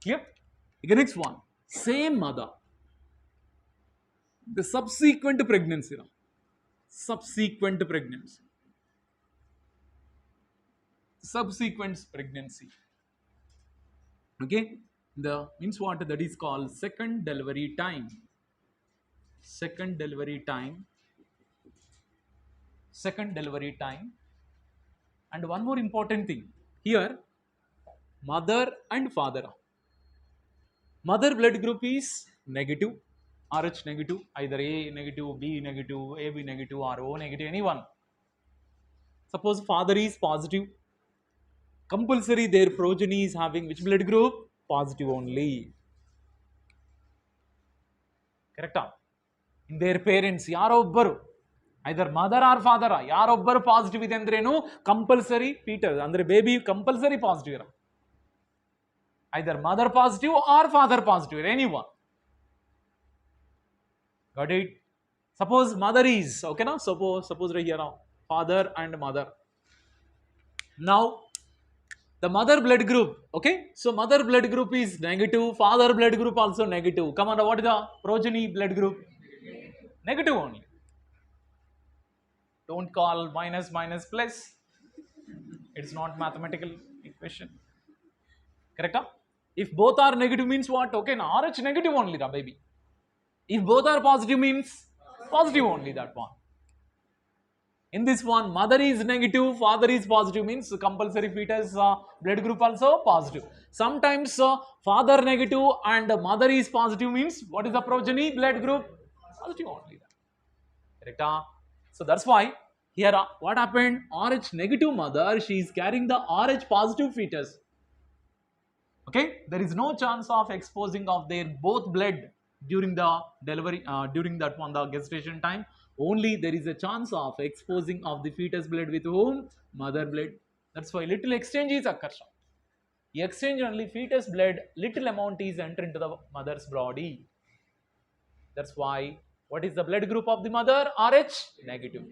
Clear? Okay, next one. Same mother. The subsequent pregnancy. Subsequent pregnancy. Okay, the means what? That is called second delivery time. Second delivery time. And one more important thing here, mother and father. Mother blood group is negative, Rh negative, either A negative, B negative, AB negative, or O negative, anyone. Suppose father is positive, compulsory their progeny is having which blood group? Positive only. Correct? In their parents yarobbaru, either mother or father, yarobbaru positive ide andrenu compulsory fetus andre baby compulsory positive. Either mother positive or father positive, anyone. Got it? Suppose mother is, okay now, suppose right here now, father and mother. Now the mother blood group, okay, so mother blood group is negative, father blood group also negative. Come on, what is the progeny blood group? Negative only. Don't call minus plus. It's not mathematical equation. Correct? If both are negative means what? Okay, now Rh negative only, da baby. If both are positive means positive only, that one. In this one, mother is negative, father is positive means compulsory fetus blood group also positive. Sometimes father negative and mother is positive means what is the progeny blood group? Positive only. Correct? So that's why here what happened? Rh negative mother, she is carrying the Rh positive fetus. Okay, there is no chance of exposing of their both blood during the delivery, during that one, the gestation time. Only there is a chance of exposing of the fetus blood with whom? Mother blood. That's why little exchange is occurs. Exchange only fetus blood, little amount is enter into the mother's body. That's why what is the blood group of the mother? Rh negative.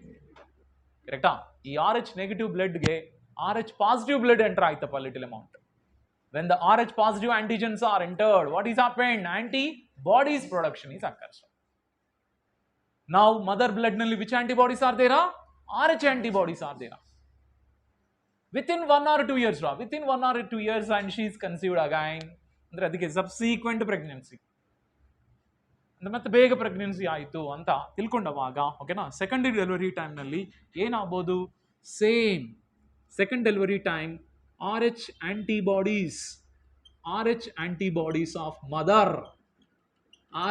Correct? ಈ Rh negative blood ಗೆ Rh positive blood enter ಆಯ್ತಪ್ಪ little amount. When the Rh positive antigens are entered, what is happened? Antibodies production is occurs. Now mother blood nalli which antibodies are there? Rh antibodies are there. Within 1 or 2 years, within 1 or 2 years, and she is conceived again. ಅಂದ್ರೆ ಅದಕ್ಕೆ subsequent pregnancy. ಮತ್ತೆ ಬೇಗ pregnancy ಆಯಿತು ಅಂತ ತಿಳ್ಕೊಂಡವಾಗ, ಓಕೆನಾ, secondary delivery ಟೈಮ್ನಲ್ಲಿ ಏನಾಗ್ಬೋದು? Same second delivery time Rh antibodies of mother,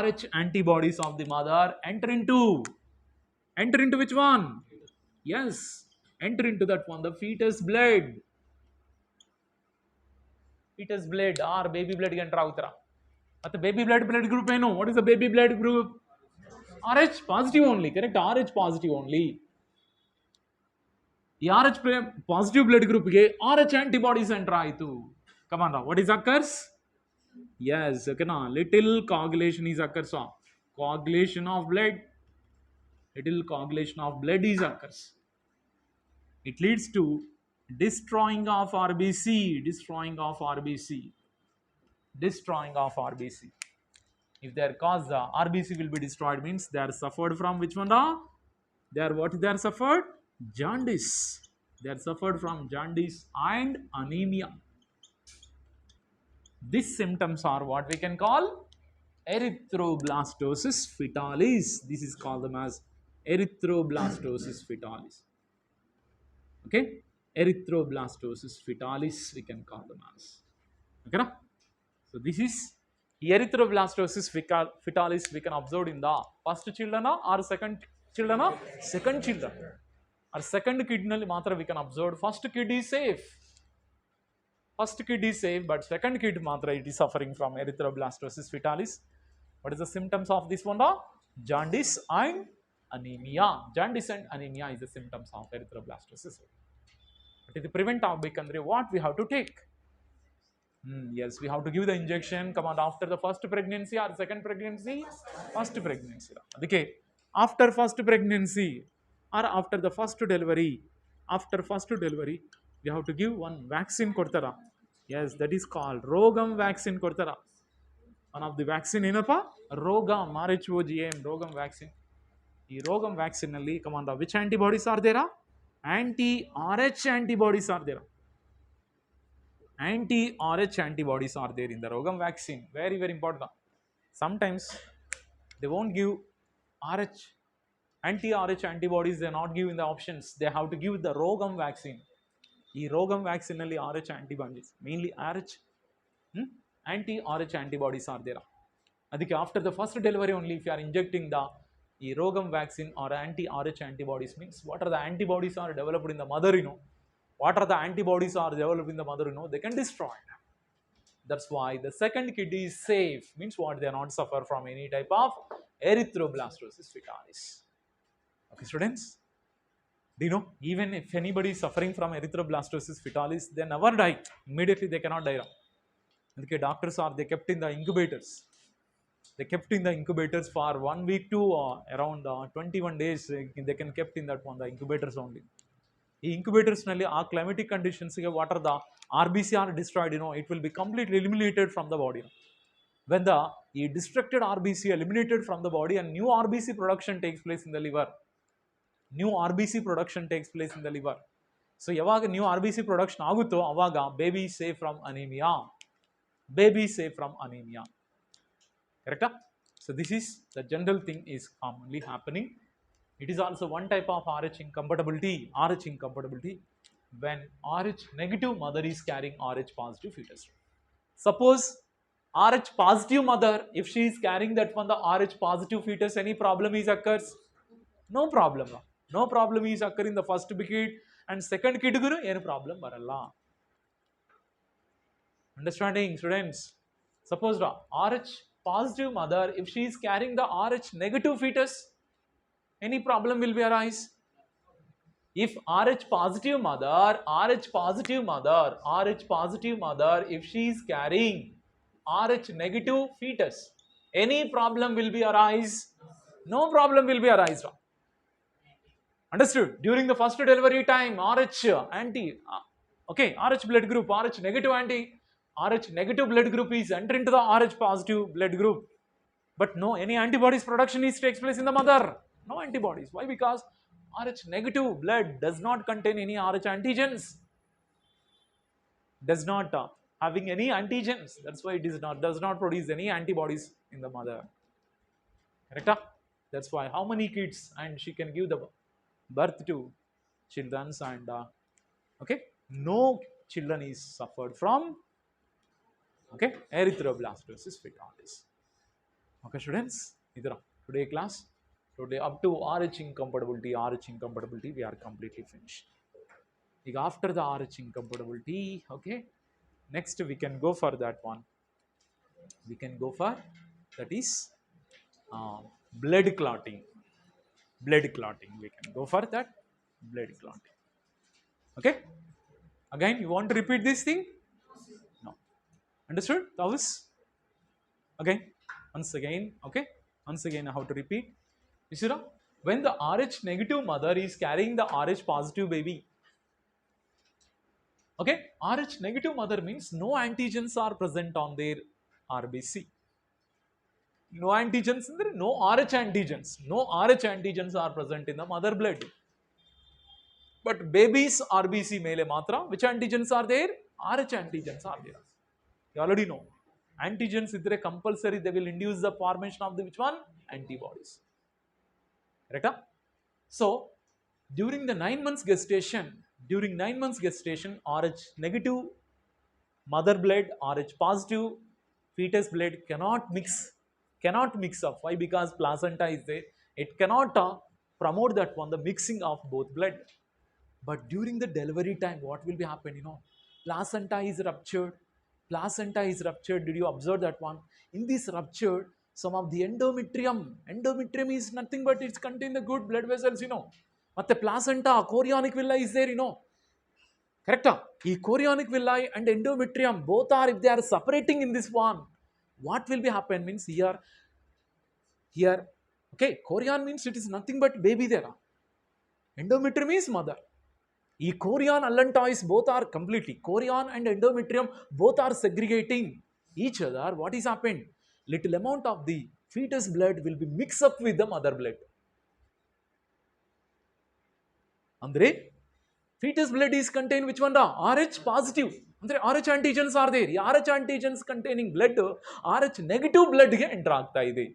Rh antibodies of the mother enter into which one? Yes, enter into that one, the fetus blood or baby blood ಗೆ enter ಆಗುತ್ತರ. ಮತ್ತೆ baby blood group ಏನು? What is the baby blood group? Rh positive only. Correct? Rh positive only. ಈ Rh positive blood group ಗೆ Rh antibodies enter ಆಯಿತು. Come on now, what is occurs? Yes, okay na, little coagulation is occurs. Coagulation of blood, little coagulation of blood is occurs. It leads to destroying of RBC. If they are caused, the RBC will be destroyed means they are suffered from which one? They are suffered? Jaundice. They are suffered from jaundice and anemia. These symptoms are what we can call erythroblastosis fetalis. This is called them as erythroblastosis fetalis. Okay, erythroblastosis fetalis we can call them as. Okay, na? So this is erythroblastosis fetalis we can observe in the first children or second children of second children or second kid nalli matra we can observe first kid is safe. First kid is safe, but second kid matra it is suffering from erythroblastosis fetalis. What is the symptoms of this one? Jaundice and anemia. Jaundice and anemia is the symptoms of erythroblastosis. But to prevent outbreak andre what we have to take? Yes, we have to give the injection. Come on, after the first pregnancy or second pregnancy? First pregnancy. Okay, after first pregnancy or after the first delivery, we have to give one vaccine ಕೊಡ್ತಾರ. Yes, that is called ರೋಗಂ vaccine ಕೊಡ್ತಾರ. One of the vaccine ಏನಪ್ಪ? ರೋಗಂ, RHOGM, ರೋಗಂ vaccine. ಈ ರೋಗಂ vaccine ನಲ್ಲಿ come on, which antibodies are there? Anti-RH antibodies are there. Anti-RH antibodies are there in the Rogam vaccine. Very, very important. Sometimes they won't give RH, anti-RH antibodies, they are not giving the options. They have to give the Rogam vaccine. This Rogam vaccine only RH antibodies, mainly RH, anti-RH antibodies are there. Adike after the first delivery only, if you are injecting the Rogam vaccine or anti-RH antibodies, means what are the antibodies are developed in the mother, what are the antibodies are developed in the mother, they can destroy it. That's why the second kid is safe, means what, they are not suffer from any type of erythroblastosis fetalis. Okay, students, do you know, even if anybody is suffering from erythroblastosis fetalis, they never die. Immediately they cannot die. Okay, doctors are, they kept in the incubators. They kept in the incubators for 1 week to around 21 days. They can kept in that one, the incubators only. ಈ incubators ನಲ್ಲಿ ಆ climatic conditions ಗೆ what are the RBC are destroyed, it will be completely eliminated from the body. When the destructed RBC eliminated from the body and new RBC production takes place in the liver. New RBC production takes place in the liver. So ಯಾವಾಗ new RBC production ಆಗುತ್ತೋ ಅವಾಗ baby is safe from anemia. Baby is safe from anemia. Correct? So this is the general thing is commonly happening. It is also one type of RH incompatibility. RH incompatibility when RH negative mother is carrying RH positive fetus. Suppose RH positive mother, if she is carrying that one, the RH positive fetus, any problem is occurs? No problem. No problem is occur in the first kid and second kid guru, any problem baralla. Understanding, students? Suppose RH positive mother, if she is carrying the RH negative fetus, any problem will be arise. If RH positive mother, if she is carrying RH negative fetus, any problem will be arise? No problem will be arise. Understood? During the first delivery time, RH anti, okay, RH blood group, RH negative anti, RH negative blood group is enter into the RH positive blood group. But no, any antibodies production is takes place in the mother. No antibodies. Why? Because RH negative blood does not contain any RH antigens. Does not having any antigens. That's why it is not, does not produce any antibodies in the mother. Correct? That's why how many kids and she can give the birth to children and okay, no children is suffered from okay erythroblastosis fetalis. Okay, students, today class. Today up to RH incompatibility, we are completely finished. After the RH incompatibility, okay, next we can go for that one. We can go for that is blood clotting. Blood clotting. We can go for that blood clotting. Okay. Again, you want to repeat this thing? No. Understood? Tavis? Again. Once again. Okay. Once again, how to repeat? You see, when the RH negative mother is carrying the RH positive baby, okay, RH negative mother means no antigens are present on their RBC. No antigens, no RH antigens. No RH antigens are present in the mother blood. But baby's RBC mele matra, which antigens are there? RH antigens are there. You already know. Antigens idre compulsory, they will induce the formation of the which one? Antibodies. Correct? So, during the 9 months gestation, RH negative mother blood, RH positive fetus blood cannot mix up. Why? Because placenta is there. It cannot promote that one, the mixing of both blood. But during the delivery time, what will be happen? Placenta is ruptured. Placenta is ruptured. Did you observe that one? In this ruptured, some of the endometrium is nothing but it's contain the good blood vessels. But the placenta, chorionic villi is there. Correct? The chorionic villi and endometrium both are, if they are separating in this one, what will be happen means here, okay, chorion means it is nothing but baby there. Endometrium is mother. E chorion allantois both are completely, chorion and endometrium both are segregating each other. What is happened? Little amount of the fetus blood will be mixed up with the mother blood. Andre, fetus blood is contained which one? RH positive. Andre, RH antigens are there. RH antigens containing blood, RH negative blood ge enter ಆಗ್ತಾ ಇದೆ.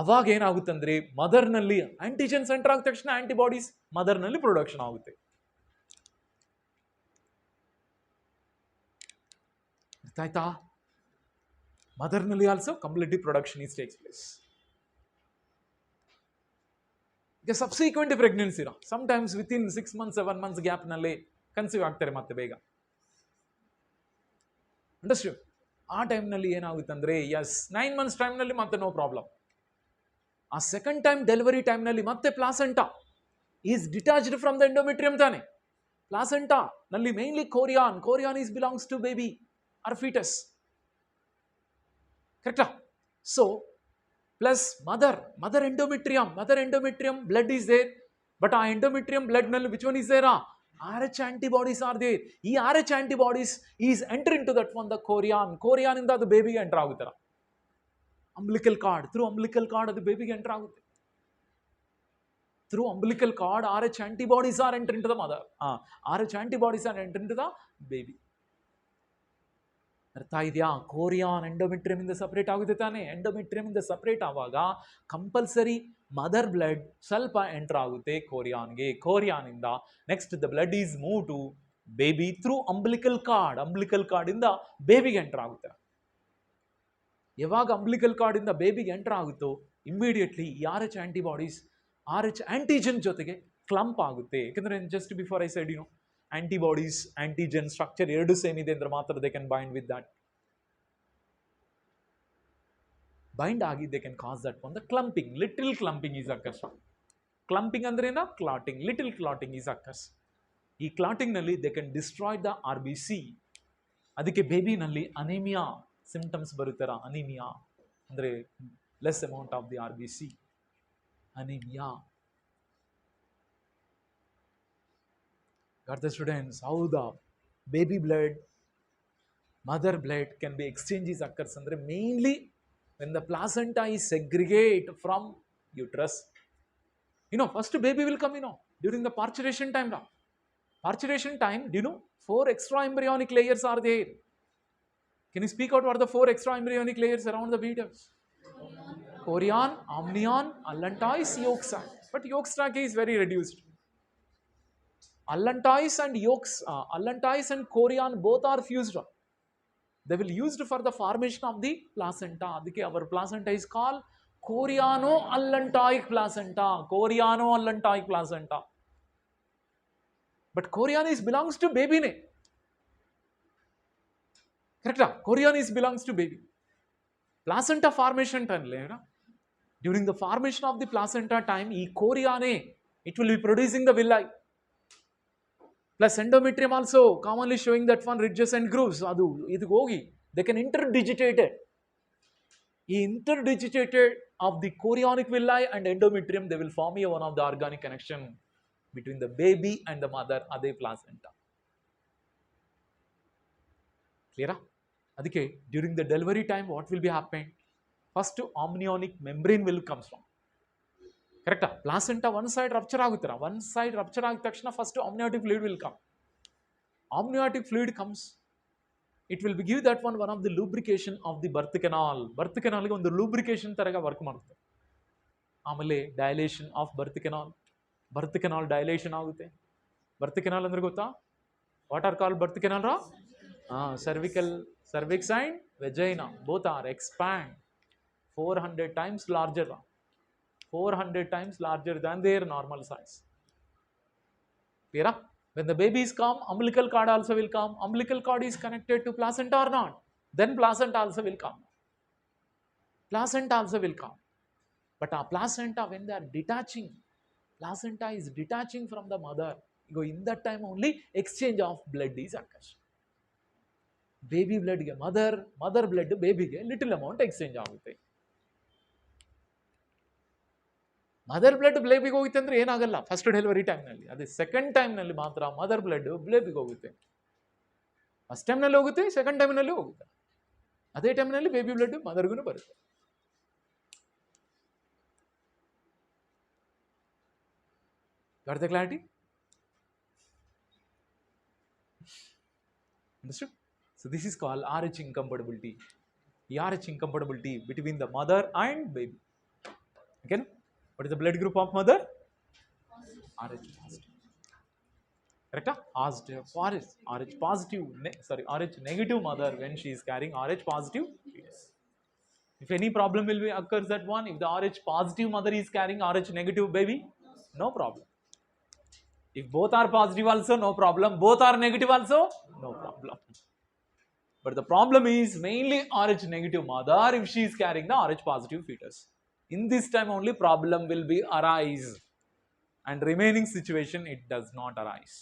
ಅವಾಗ ಏನಾಗುತ್ತಂದ್ರೆ mother ನಲ್ಲಿ antigens enter ಆದ ತಕ್ಷಣ antibodies mother ನಲ್ಲಿ production ಆಗುತ್ತೆ. ಅರ್ಥ ಆಯ್ತಾ? ಮದರ್ ನಲ್ಲಿ also completely production is takes place. ಈಗ subsequent pregnancy sometimes within 6 months 7 months gap ನಲ್ಲಿ ಕನ್ಸೀವ್ ಆಗ್ತಾರೆ ಮತ್ತೆ ಬೇಗ. ಅಂಡರ್ಸ್ಟ್ಯಾಂಡ್? ಆ ಟೈಮ್ ನಲ್ಲಿ ಏನಾಗುತ್ತಂದ್ರೆ ಎಸ್ 9 months ಟೈಮ್ ನಲ್ಲಿ ಮತ್ತೆ ನೋ ಪ್ರಾಬ್ಲಮ್. ಆ ಸೆಕೆಂಡ್ ಟೈಮ್ ಡೆಲಿವರಿ ಟೈಮ್ ನಲ್ಲಿ ಮತ್ತೆ placenta is detached from the endometrium ತಾನೆ. ಪ್ಲಾಸೆಂಟಾ ನಲ್ಲಿ mainly chorion is belongs to baby or foetus. ಕರೆಕ್ಟಾ? So plus mother endometrium blood is there. But ಆ endometrium blood ನಲ್ಲಿ which one is there? RH antibodies are there. ಈ RH antibodies is enter into that one the chorion ಇಂದ ಅದು ಬೇಬಿಗೆ enter ಆಗುತ್ತರ. umbilical cord, through umbilical cord ಅದು ಬೇಬಿಗೆ enter ಆಗುತ್ತೆ. through umbilical cord RH antibodies are enter into the mother. RH antibodies are enter into the baby. ಅರ್ಥ ಇದೆಯಾ? ಕೋರಿಯಾನ್ endometrium ಇಂದ ಸಪರೇಟ್ ಆಗುತ್ತೆ ತಾನೆ. ಎಂಡೋಮೆಟ್ರಿಯಂ ಇಂದ ಸಪರೇಟ್ ಆವಾಗ ಕಂಪಲ್ಸರಿ ಮದರ್ ಬ್ಲಡ್ ಸ್ವಲ್ಪ ಎಂಟರ್ ಆಗುತ್ತೆ ಕೋರಿಯಾನ್ ಇಂದ. Next the blood is move to baby through umbilical cord ಇಂದ ಬೇಬಿಗೆ ಎಂಟರ್ ಆಗುತ್ತೆ. ಯಾವಾಗ ಅಂಬ್ಲಿಕಲ್ ಕಾರ್ಡ್ ಇಂದ ಬೇಬಿಗೆ ಎಂಟರ್ ಆಗುತ್ತೋ immediately RH antibodies RH antigen ಜೊತೆಗೆ ಕ್ಲಂಪ್ ಆಗುತ್ತೆ. ಯಾಕಂದ್ರೆ just before I said antibodies antigen structure ಎರಡು ಸೇಮ್ ಇದೆ ಅಂದ್ರೆ ಮಾತ್ರ they can bind with that. Bind ಆಗಿ they can cause that one the clumping. Little ಕ್ಲಂಪಿಂಗ್ is occurs. Clumping ಅಂದ್ರೆ clotting. Little clotting is occurs. ಈ clotting ನಲ್ಲಿ they can destroy the RBC. ಅದಕ್ಕೆ ಬೇಬಿನಲ್ಲಿ ಅನಿಮಿಯಾ ಸಿಂಪ್ಟಮ್ಸ್ ಬರುತ್ತರ. ಅನಿಮಿಯಾ ಅಂದ್ರೆ less amount of the RBC. Anaemia. Got the students? How the baby blood, mother blood can be exchanges occurs andre mainly when the placenta is segregate from uterus. First baby will come, during the parturition time. Parturition time, do you know 4 extra embryonic layers are there? Can you speak out what are the 4 extra embryonic layers around the fetus? Chorion, amnion, allantois, yolk sac. But yolk sac is very reduced. Allantois and chorion both are fused. They will used for the formation of the placenta. Adike our placenta is called choriano-allantoic placenta. But chorion is belongs to baby ne. Correct? Chorion is belongs to baby. Placenta formation time during the formation of the placenta time, e chorion it will be producing the villi. Plus endometrium also commonly showing that one ridges and grooves. Adu idu hogi they can interdigitate it. Interdigitated of the chorionic villi and endometrium, they will form one of the organic connection between the baby and the mother, ade placenta. Clear? Adike during the delivery time what will be happening? First amniotic membrane will come from. Correct? Placenta one side rupture agutara. One side rupture agida takshana first amniotic fluid will come. Amniotic fluid comes. It will give that one of the lubrication of the birth canal. Birth canal ಗೆ ಒಂದು lubrication ತರಗ work ಮಾಡುತ್ತೆ. ಆಮೇಲೆ dilation of birth canal dilation ಆಗುತ್ತೆ. Birth canal ಅಂದ್ರೆ ಗೊತ್ತಾ? What are called birth canal ರಾ? cervix and vagina both are expand 400 times larger. 400 times larger than their normal size. Clear? When the babies come, umbilical cord also will come. Umbilical cord is connected to placenta or not? Then placenta also will come. Placenta also will come. But our placenta, when they are detaching, placenta is detaching from the mother. In that time only exchange of blood is occurs. Baby blood ge mother blood baby ge little amount exchange ಆಗುತ್ತೆ. Mother blood ಬೇಬಿಗೆ ಹೋಗುತ್ತೆ ಅಂದ್ರೆ ಏನಾಗಲ್ಲ first delivery ಟೈಮ್ನಲ್ಲಿ. ಅದೇ second ಟೈಮ್ನಲ್ಲಿ ಮಾತ್ರ mother blood ಬೇಬಿಗೆ ಹೋಗುತ್ತೆ. First ಟೈಮ್ನಲ್ಲಿ ಹೋಗುತ್ತೆ, ಸೆಕೆಂಡ್ ಟೈಮ್ನಲ್ಲಿ ಹೋಗುತ್ತೆ. ಅದೇ ಟೈಮ್ನಲ್ಲಿ ಬೇಬಿ ಬ್ಲಡ್ ಮದರ್ಗೂ ಬರುತ್ತೆ. Got the clarity? Understood? So this is called RH incompatibility. RH incompatibility between the mother and baby. Okay? What is the blood group of mother? RH positive. Correct? RH positive. RH negative mother when she is carrying RH positive fetus. If any problem will be occurs that one, if the RH positive mother is carrying RH negative baby, no problem. If both are positive also, no problem. Both are negative also, no problem. But the problem is mainly RH negative mother if she is carrying the RH positive fetus. In this time only problem will be arise, and remaining situation it does not arise.